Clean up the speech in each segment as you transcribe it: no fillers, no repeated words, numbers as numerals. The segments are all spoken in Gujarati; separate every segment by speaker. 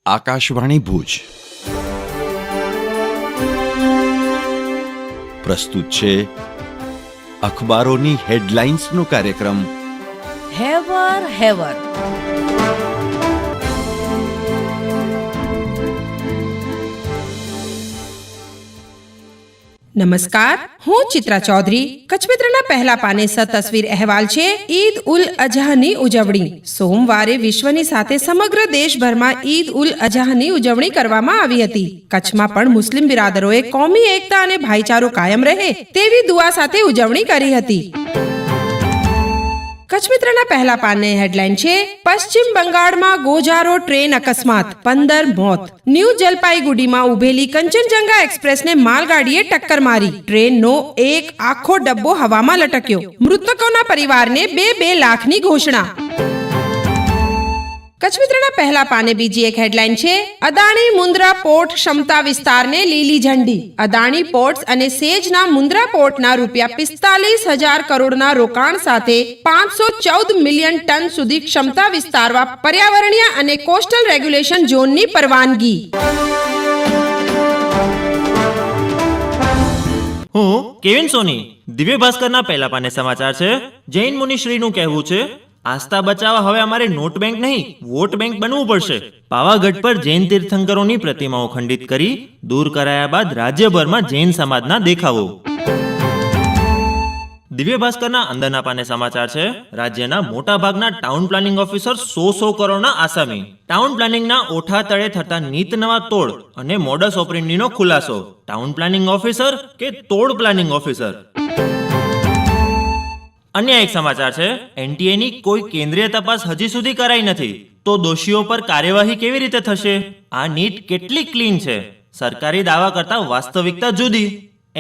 Speaker 1: આકાશવાણી ભુજ પ્રસ્તુત છે અખબારોની હેડલાઇન્સનો કાર્યક્રમ
Speaker 2: હેવર હેવર.
Speaker 3: નમસ્કાર, હું ચિત્રા ચૌધરી. કચ્છ મિત્રના પહેલા પાને તસવીર અહેવાલ છે ઈદ ઉલ અઝહાની ઉજવણી. સોમવારે વિશ્વની સાથે સમગ્ર દેશભરમાં ઈદ ઉલ અઝહાની ઉજવણી કરવામાં આવી હતી. કચ્છમાં પણ મુસ્લિમ બિરાદરોએ કોમી એકતા અને ભાઈચારો કાયમ રહે તેવી દુઆ સાથે ઉજવણી કરી હતી. કચ્છ મિત્રના પહેલા પાને હેડલાઇન છે પશ્ચિમ બંગાળમાં ગોજારો ટ્રેન અકસ્માત, 15 મોત. ન્યૂ જલપાઈગુડીમાં ઉભેલી કંચનજંગા એક્સપ્રેસને માલગાડીએ ટક્કર મારી. ટ્રેનનો એક આખો ડબ્બો હવામાં લટક્યો. મૃતકોના પરિવારને 2 લાખની ઘોષણા. કચ્છ મિત્રના પહેલા પાને બીજી એક હેડલાઇન છે અદાણી મુન્દ્રા પોર્ટ ક્ષમતા વિસ્તારને લીલી ઝંડી. અદાણી પોર્ટ્સ અને સેજના મુન્દ્રા પોર્ટના ₹45,000 કરોડના રોકાણ સાથે 514 મિલિયન ટન સુધી ક્ષમતા વિસ્તારવા પર્યાવરણીય અને કોસ્ટલ રેગ્યુલેશન ઝોનની પરવાનગી.
Speaker 4: હું કેવિન સોની. દિવ્ય ભાસ્કરના પહેલા પાને સમાચાર છે. જૈન મુનિશ્રીનું કહેવું છે, આસ્થા બચાવવા હવે અમારે નોટ બેંક નહીં, વોટ બેંક બનવું પડશે. પાવાગઢ પર જૈન તીર્થંકરોની પ્રતિમાઓ ખંડિત કરી દૂર કરાયા બાદ રાજ્યભરમાં જૈન સમાજના દેખાવો. દિવ્ય ભાસ્કરના અંદરના પાને સમાચાર છે. રાજ્યના મોટા ભાગના ટાઉન પ્લાનિંગ ઓફિસર 100 કરોડના આસામી. ટાઉન પ્લાનિંગના ઓઠા તળે થતા નીત નવા તોડ અને મોડસ ઓપરેન્ડીનો ખુલાસો. ટાઉન પ્લાનિંગ ઓફિસર કે તોડ પ્લાનિંગ ઓફિસર? અન્ય એક સમાચાર છે. એનટીએની કોઈ કેન્દ્રીય તપાસ હજી સુધી કરાઈ નથી, તો દોષીઓ પર કાર્યવાહી કેવી રીતે થશે? આ નીટ કેટલી ક્લીન છે? સરકારી દાવા કરતા વાસ્તવિકતા જુદી.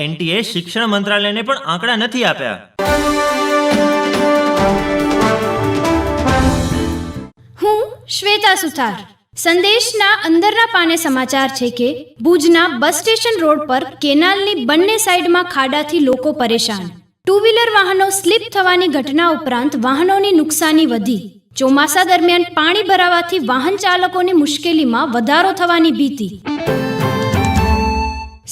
Speaker 4: એનટીએ શિક્ષણ મંત્રાલયને પણ આંકડા નથી આપ્યા.
Speaker 5: હું શ્વેતા સુથાર. સંદેશના અંદરના પાને સમાચાર છે કે ભુજના બસ સ્ટેશન રોડ પર કેનાલની બંને સાઈડમાં ખાડાથી લોકો પરેશાન. 2 વ્હીલર વાહનો સ્લીપ થવાની ઘટના ઉપરાંત વાહનોની નુકસાની વધી. ચોમાસા દરમિયાન પાણી ભરાવાથી વાહન ચાલકોની મુશ્કેલીમાં વધારો થવાની ભીતિ.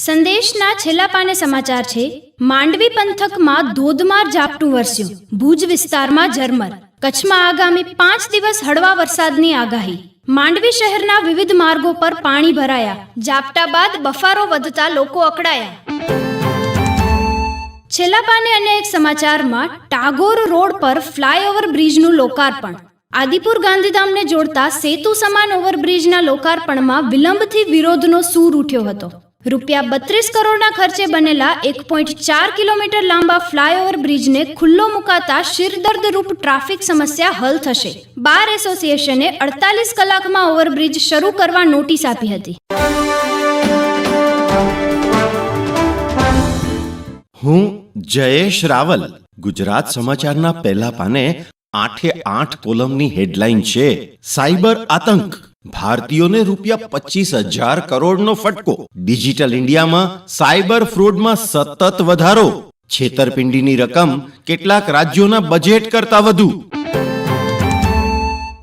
Speaker 5: સંદેશના છેલ્લા પાને સમાચાર છે માંડવી પંથકમાં ધોધમાર ઝાપટું વરસ્યું. ભુજ વિસ્તારમાં ઝરમર. કચ્છમાં આગામી 5 દિવસ હળવા વરસાદની આગાહી. માંડવી શહેરના વિવિધ માર્ગો પર પાણી ભરાયા. ઝાપટા બાદ બફારો વધતા લોકો અકળાયા. છેલ્લા પાને અન્ય એક સમાચારમાં ટાગોર રોડ પર ફ્લાયઓવર બ્રિજનું લોકાર્પણ. આદિપુર ગાંધીધામને જોડતા સેતુ સમાન ઓવરબ્રિજના લોકાર્પણમાં વિલંબથી વિરોધનો સૂર ઉઠ્યો હતો. ₹32 કરોડના ખર્ચે બનેલા 1.4 કિલોમીટર લાંબા ફ્લાયઓવર બ્રિજને ખુલ્લો મુકાતા શિરદર્દરૂપ ટ્રાફિક સમસ્યા હલ થશે. બાર એસોસિએશને 48 કલાકમાં ઓવરબ્રિજ શરૂ કરવા નોટિસ આપી હતી.
Speaker 1: હું જયેશ રાવલ. ગુજરાત સમાચારના પહેલા પાને 8 કોલમની હેડલાઇન છે સાયબર આતંક. ભારતીયોને ₹25,000 કરોડનો ફટકો. ડિજિટલ ઇન્ડિયામાં સાયબર ફ્રોડમાં સતત વધારો. છેતરપિંડીની રકમ કેટલાક રાજ્યોના બજેટ કરતા વધુ.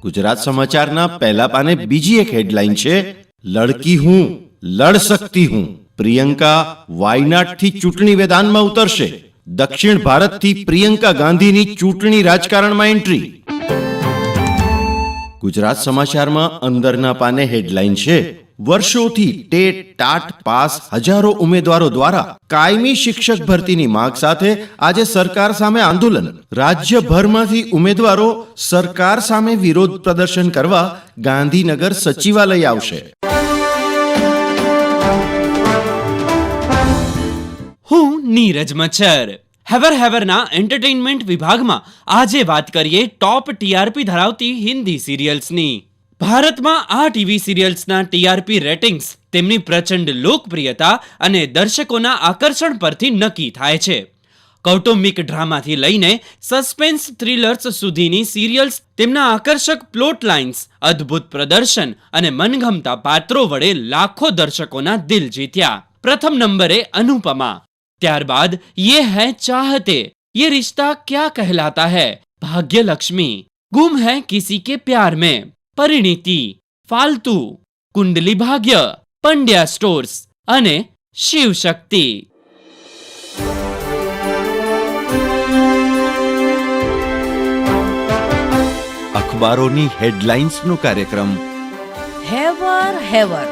Speaker 1: ગુજરાત સમાચારના પહેલા પાને બીજી એક હેડલાઇન છે લડકી હું લડ સકતી હું. પ્રિયંકા વાયનાડથી ચૂંટણી મેદાનમાં ઉતરશે. દક્ષિણ ભારતથી પ્રિયંકા ગાંધીની ચૂંટણી રાજકારણમાં એન્ટ્રી. ગુજરાત સમાચારમાં અંદરના પાને હેડલાઇન છે વર્ષોથી ટેટ ટાટ પાસ હજારો ઉમેદવારો દ્વારા કાયમી શિક્ષક ભરતીની માંગ સાથે આજે સરકાર સામે આંદોલન. રાજ્યભરમાંથી ઉમેદવારો સરકાર સામે વિરોધ પ્રદર્શન કરવા ગાંધીનગર સચિવાલય આવશે.
Speaker 6: હું નીરજ મચ્છર. હેવર હેવરના એન્ટરટેઇનમેન્ટ વિભાગમાં આજે વાત કરીએ ટોપ ટીઆરપી ધરાવતી હિન્દી સિરિયલ્સની. ભારતમાં આ ટીવી સિરિયલ્સના ટીઆરપી રેટિંગ્સ તેમની પ્રચંડ લોકપ્રિયતા અને દર્શકોના આકર્ષણ પરથી નક્કી થાય છે. કૌટુંબિક ડ્રામાથી લઈને સસ્પેન્સ થ્રિલર્સ સુધીની સિરિયલ્સ તેમના આકર્ષક પ્લોટ લાઇન્સ, અદ્ભુત પ્રદર્શન અને મનગમતા પાત્રો વડે લાખો દર્શકોના દિલ જીત્યા. પ્રથમ નંબરે અનુપમા. ત્યારબાદ યે હૈ ચાહતે, યે રિશ્તા ક્યા કહેલાતા હૈ, ભાગ્યલક્ષ્મી, ગુમ હૈ કિસી કે પ્યાર મેં, પરિણીતિ, ફાલતુ, કુંડલી ભાગ્ય, પંડ્યા સ્ટોર્સ અને શિવશક્તિ.
Speaker 1: અખબારોની હેડલાઇન્સનો કાર્યક્રમ
Speaker 2: હેવર હેવર